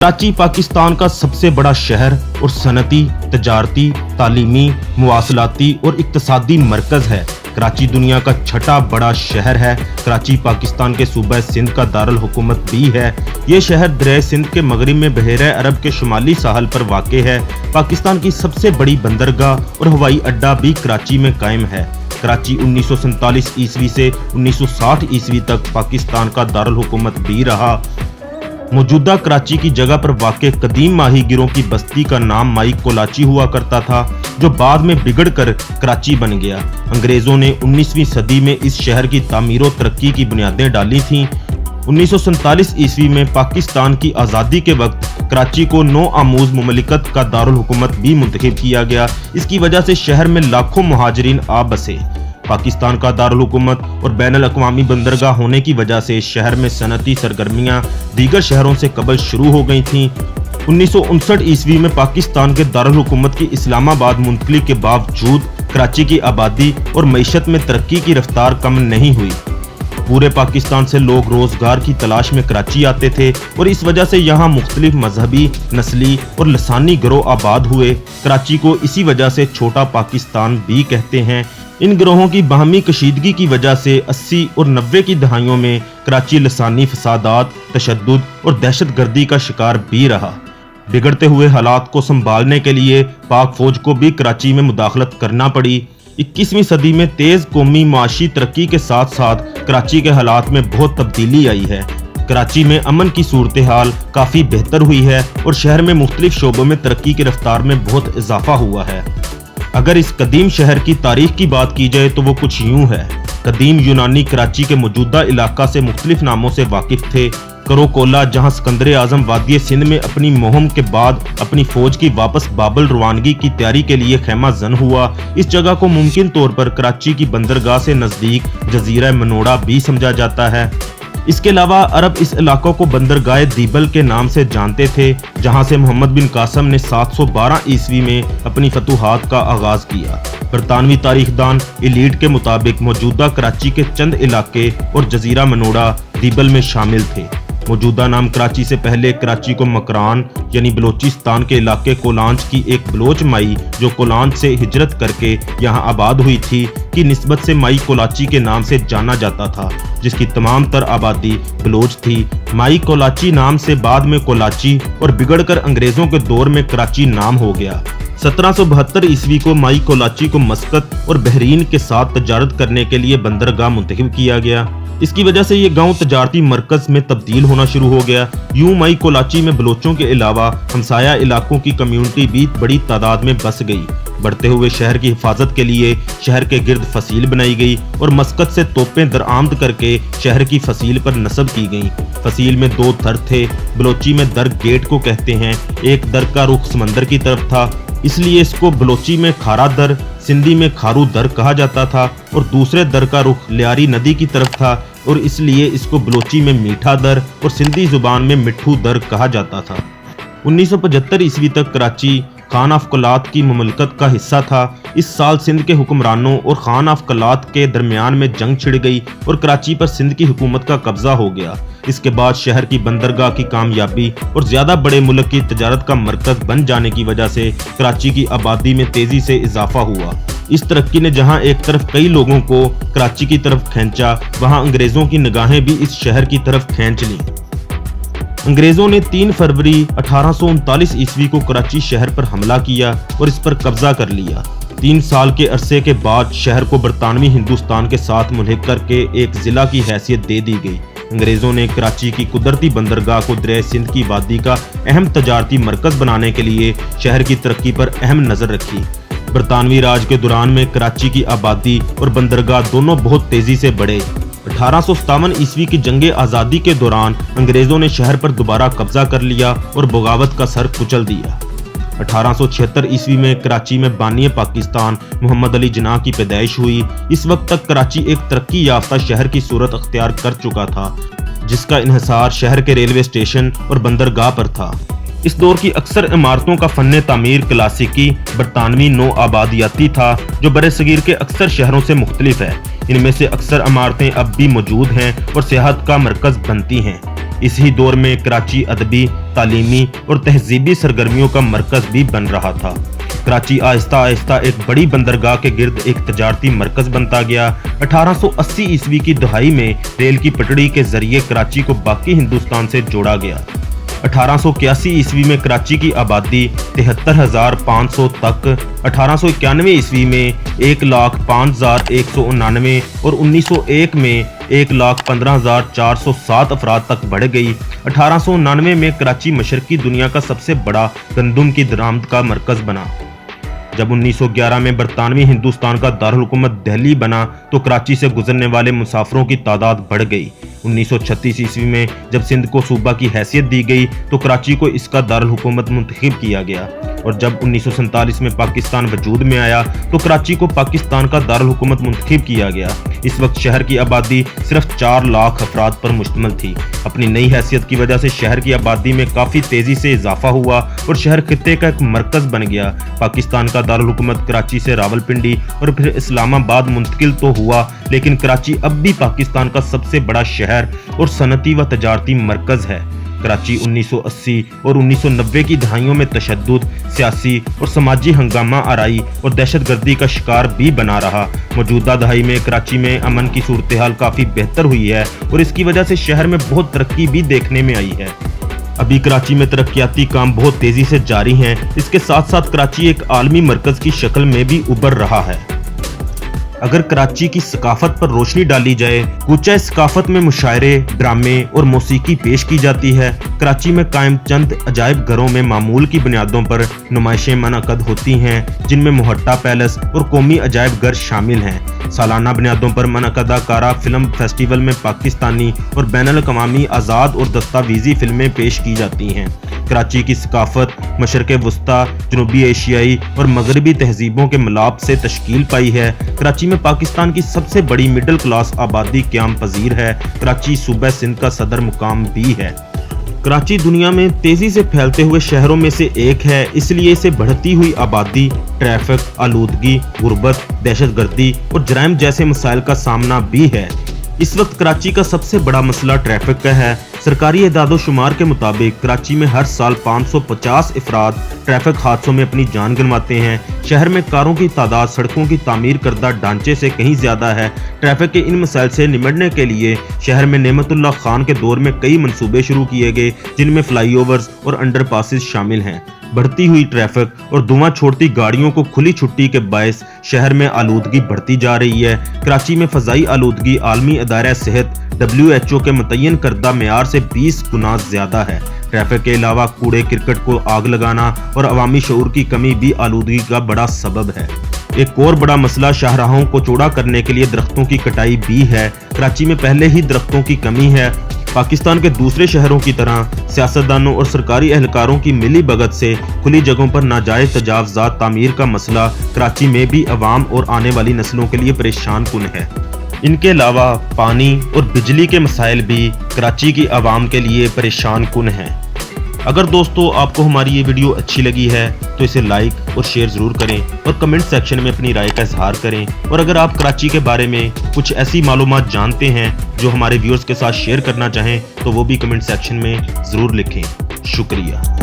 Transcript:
कराची पाकिस्तान का सबसे बड़ा शहर और सनती, तजारती, तालीमी, मुवासलाती और इक्तसादी मरकज है। कराची दुनिया का छठा बड़ा शहर है। कराची पाकिस्तान के सूबा सिंध का दारुल हुकूमत भी है। ये शहर दरिया सिंध के मगरिब में बहरे अरब के शुमाली साहल पर वाक़े है। पाकिस्तान की सबसे बड़ी बंदरगाह और हवाई अड्डा भी कराची में कायम है। कराची 1947 ईस्वी से 1960 ईस्वी तक पाकिस्तान का दारुल हुकूमत भी रहा। मौजूदा कराची की जगह पर वाक़े कदीम माही गिरों की बस्ती का नाम माई कोलाची हुआ करता था, जो बाद में बिगड़कर कराची बन गया। अंग्रेज़ों ने 19वीं सदी में इस शहर की तामीर और तरक्की की बुनियादें डाली थीं। 1947 ईस्वी में पाकिस्तान की आज़ादी के वक्त कराची को नौ आमूज़ मुमलिकत का दारुल हुकूमत भी मुंतखब किया गया। इसकी वजह से शहर में लाखों मुहाजिरीन आ बसे। पाकिस्तान का दारुल हुकूमत और बैनुल अक़वामी बंदरगाह होने की वजह से शहर में सनती सरगर्मियां दीगर शहरों से कबल शुरू हो गई थीं। 1959 ईस्वी में पाकिस्तान के दारुल हुकूमत की इस्लामाबाद मुंतकली के बावजूद कराची की आबादी और मईशत में तरक्की की रफ्तार कम नहीं हुई। पूरे पाकिस्तान से लोग रोजगार की तलाश में कराची आते थे और इस वजह से यहाँ मुख्तलिफ मजहबी, नस्ली और लसानी गिरोह आबाद हुए। कराची को इसी वजह से छोटा पाकिस्तान भी कहते हैं। इन गिरोहों की बाहमी कशीदगी की वजह से 80 और 90 की दहाइयों में कराची लसानी फसादात, तशद्दुद और दहशत गर्दी का शिकार भी रहा। बिगड़ते हुए हालात को संभालने के लिए पाक फौज को भी कराची में मुदाखलत करना पड़ी। 21वीं सदी में तेज कौमी माशी तरक्की के साथ साथ कराची के हालात में बहुत तब्दीली आई है। कराची में अमन की सूरत हाल काफ़ी बेहतर हुई है और शहर में मुख्तलिफ शोबों में तरक्की की रफ्तार में बहुत इजाफा हुआ है। अगर इस कदीम शहर की तारीख की बात की जाए तो वो कुछ यूं है। कदीम यूनानी कराची के मौजूदा इलाका से मुख्तलिफ नामों से वाकिफ थे। करोकोला, जहां सिकंदर आजम वादी सिंध में अपनी मुहिम के बाद अपनी फौज की वापस बाबल रवानगी की तैयारी के लिए खैमा जन हुआ। इस जगह को मुमकिन तौर पर कराची की बंदरगाह से नज़दीक जजीरा मनोड़ा भी समझा जाता है। इसके अलावा अरब इस इलाकों को बंदरगाह दीबल के नाम से जानते थे, जहां से मोहम्मद बिन कासम ने 712 ईस्वी में अपनी फतूहात का आगाज किया। बरतानवी तारीखदान इलीट के मुताबिक मौजूदा कराची के चंद इलाके और जजीरा मनोड़ा दीबल में शामिल थे। मौजूदा नाम कराची से पहले कराची को मकरान यानी बलोचिस्तान के इलाके कोलांच की एक बलोच माई जो कोलांच से हिजरत करके यहाँ आबाद हुई थी की निस्बत से माई कोलाची के नाम से जाना जाता था, जिसकी तमाम तर आबादी बलोच थी। माई कोलाची नाम से बाद में कोलाची और बिगड़कर अंग्रेजों के दौर में कराची नाम हो गया। 1772 ईस्वी को माई कोलाची को मस्कत और बहरीन के साथ तजारत करने के लिए बंदरगाह मुंतखब किया गया। इसकी वजह से ये गांव तजारती मरकज में तब्दील होना शुरू हो गया। यूं माई कोलाची में बलोचों के अलावा हमसाया इलाकों की कम्युनिटी भी बड़ी तादाद में बस गई। बढ़ते हुए शहर की हिफाजत के लिए शहर के गिर्द फसील बनाई गई और मस्कत से तोपें दरामद करके शहर की फसील पर नस्ब की गई। फसील में दो दर थे। बलोची में दर गेट को कहते हैं। एक दर का रुख समंदर की तरफ था, इसलिए इसको बलोची में खारा दर, सिंधी में खारू दर कहा जाता था, और दूसरे दर का रुख लियारी नदी की तरफ था और इसलिए इसको बलोची में मीठा दर और सिंधी जुबान में मिठू दर कहा जाता था। 1975 ईस्वी तक कराची खान ऑफ कलात की मुमलकत का हिस्सा था। इस साल सिंध के हुक्मरानों और खान ऑफ कलात के दरमियान में जंग छिड़ गई और कराची पर सिंध की हुकूमत का कब्जा हो गया। इसके बाद शहर की बंदरगाह की कामयाबी और ज्यादा बड़े मुल्क की तजारत का मरकज बन जाने की वजह से कराची की आबादी में तेजी से इजाफा हुआ। इस तरक्की ने जहां एक तरफ कई लोगों को कराची की तरफ खींचा, वहां अंग्रेजों की निगाहें भी इस शहर की तरफ खींच लीं। अंग्रेजों ने 3 फरवरी 1839 ईस्वी को कराची शहर पर हमला किया और इस पर कब्जा कर लिया। 3 साल के अरसे के बाद शहर को बरतानवी हिंदुस्तान के साथ मुल्हिक करके एक जिला की हैसियत दे दी गई। अंग्रेजों ने कराची की कुदरती बंदरगाह को दरिया सिंध की वादी का अहम तजारती मरकज बनाने के लिए शहर की तरक्की पर अहम नजर रखी। बरतानवी राज के दौरान में कराची की आबादी और बंदरगाह दोनों बहुत तेजी से बढ़े। 1857 ईस्वी की जंगे आज़ादी के दौरान अंग्रेजों ने शहर पर दोबारा कब्जा कर लिया और बगावत का सर कुचल दिया। 1876 ईस्वी में कराची में बानी पाकिस्तान मोहम्मद अली जिन्ना की पैदाइश हुई। इस वक्त तक कराची एक तरक्की याफ्ता शहर की सूरत अख्तियार कर चुका था, जिसका इन्हिसार शहर के रेलवे स्टेशन और बंदरगाह पर था। इस दौर की अक्सर इमारतों का फन्ने तामीर क्लासिकी बरतानवी नो आबादियाती था, जो बरे सगीर के अक्सर शहरों से मुख्तलिफ है। इनमें से अक्सर इमारतें अब भी मौजूद हैं और सियाहत का मरकज बनती हैं। इसी दौर में कराची अदबी, तालीमी और तहजीबी सरगर्मियों का मरकज भी बन रहा था। कराची आहिस्ता आहिस्ता एक बड़ी बंदरगाह के गिर्द एक तजारती मरकज बनता गया। 1880 ईस्वी की दहाई में रेल की पटड़ी के जरिए कराची को बाकी हिंदुस्तान से जोड़ा गया। 1881 ईस्वी में कराची की आबादी 73,500 तक, 1891 ईस्वी में 1,05,199 और 1901 में 1,15,407 अफराद तक बढ़ गई। 1899 में कराची मशरकी दुनिया का सबसे बड़ा गंदम की दरामद का मरकज बना। जब 1911 में बरतानवी हिंदुस्तान का दारुल हुकूमत दिल्ली बना तो कराची से गुजरने वाले मुसाफिरों की तादाद बढ़ गई। 1936 ईस्वी में जब सिंध को सूबा की हैसियत दी गई तो कराची को इसका दारुल हुकूमत मुंतखब किया गया, और जब 1947 में पाकिस्तान वजूद में आया तो कराची को पाकिस्तान का दारुल हुकूमत मुंतखब किया गया। इस वक्त शहर की आबादी सिर्फ 4 लाख अफराद पर मुश्तमिल थी। अपनी नई हैसियत की वजह से शहर की आबादी में काफ़ी तेज़ी से इजाफा हुआ और शहर खित्ते का एक मरकज़ बन गया। पाकिस्तान का दारुल हुकूमत कराची से रावलपिंडी और फिर इस्लामाबाद मुंतकिल तो हुआ, लेकिन कराची अब भी पाकिस्तान का सबसे बड़ा शहर और सनती व तजारती मरकज़ है। कराची 1980 और 1990 की दहाइयों में तशद्दुद, सियासी और समाजी हंगामा आराई और दहशतगर्दी का शिकार भी बना रहा। मौजूदा दहाई में कराची में अमन की सूरत हाल काफ़ी बेहतर हुई है और इसकी वजह से शहर में बहुत तरक्की भी देखने में आई है। अभी कराची में तरक्याती काम बहुत तेज़ी से जारी हैं। इसके साथ साथ कराची एक आलमी मरकज़ की शक्ल में भी उभर रहा है। अगर कराची की सकाफत पर रोशनी डाली जाए, कूचा सकाफत में मुशायरे, ड्रामे और मौसीकी पेश की जाती है। कराची में कायम चंद अजायब घरों में मामूल की बुनियादों पर नुमाइशें मुनअक़द होती हैं, जिनमें मोहट्टा पैलेस और कौमी अजायब घर शामिल हैं। सालाना बुनियादों पर मुनअक़दा कारा फिल्म फेस्टिवल में पाकिस्तानी और बैनुल-अक़वामी आज़ाद और दस्तावेज़ी फिल्में पेश की जाती हैं। कराची की सकाफत मशरक़ वस्ता, जनूबी एशियाई और मगरबी तहजीबों के मिलाप से तश्कील पाई है। कराची में पाकिस्तान की सबसे बड़ी मिडिल क्लास आबादी क़याम पजीर है। कराची सूबा सिंध का सदर मुकाम भी है। कराची दुनिया में तेज़ी से फैलते हुए शहरों में से एक है, इसलिए इसे बढ़ती हुई आबादी, ट्रैफिक, आलूदगी, गुर्बत, दहशतगर्दी और जराइम जैसे मसाइल का सामना भी है। इस वक्त कराची का सबसे बड़ा मसला ट्रैफिक का है। सरकारी एदाद-ओ-शुमार के मुताबिक कराची में हर साल 550 अफराद ट्रैफिक हादसों में अपनी जान गंवाते हैं। शहर में कारों की तादाद सड़कों की तामीर करदा ढांचे से कहीं ज़्यादा है। ट्रैफिक के इन मसाइल से निपटने के लिए शहर में नेमतुल्लाह खान के दौर में कई मंसूबे शुरू किए गए, जिनमें फ्लाईओवर्स और अंडरपासेस शामिल हैं। बढ़ती हुई ट्रैफिक और धुआं छोड़ती गाड़ियों को खुली छुट्टी के बायस शहर में आलूदगी बढ़ती जा रही है। कराची में फ़ज़ाई आलूदगी आलमी अदारा सेहत WHO के मुतय्यन करदा मेयार से 20 गुना ज़्यादा है। ट्रैफिक के अलावा कूड़े करकट को आग लगाना और अवामी शऊर की कमी भी आलूदगी का बड़ा सबब है। एक और बड़ा मसला शाहराहों को चौड़ा करने के लिए दरख्तों की कटाई भी है। कराची में पहले ही दरख्तों की कमी है। पाकिस्तान के दूसरे शहरों की तरह सियासतदानों और सरकारी एहलकारों की मिली भगत से खुली जगहों पर नाजायज तजावुज़ात तामीर का मसला कराची में भी अवाम और आने वाली नस्लों के लिए परेशान कुन है। इनके अलावा पानी और बिजली के मसाइल भी कराची की आवाम के लिए परेशान कुन हैं। अगर दोस्तों आपको हमारी ये वीडियो अच्छी लगी है तो इसे लाइक और शेयर ज़रूर करें और कमेंट सेक्शन में अपनी राय का इजहार करें। और अगर आप कराची के बारे में कुछ ऐसी मालूमात जानते हैं जो हमारे व्यूअर्स के साथ शेयर करना चाहें तो वो भी कमेंट सेक्शन में ज़रूर लिखें। शुक्रिया।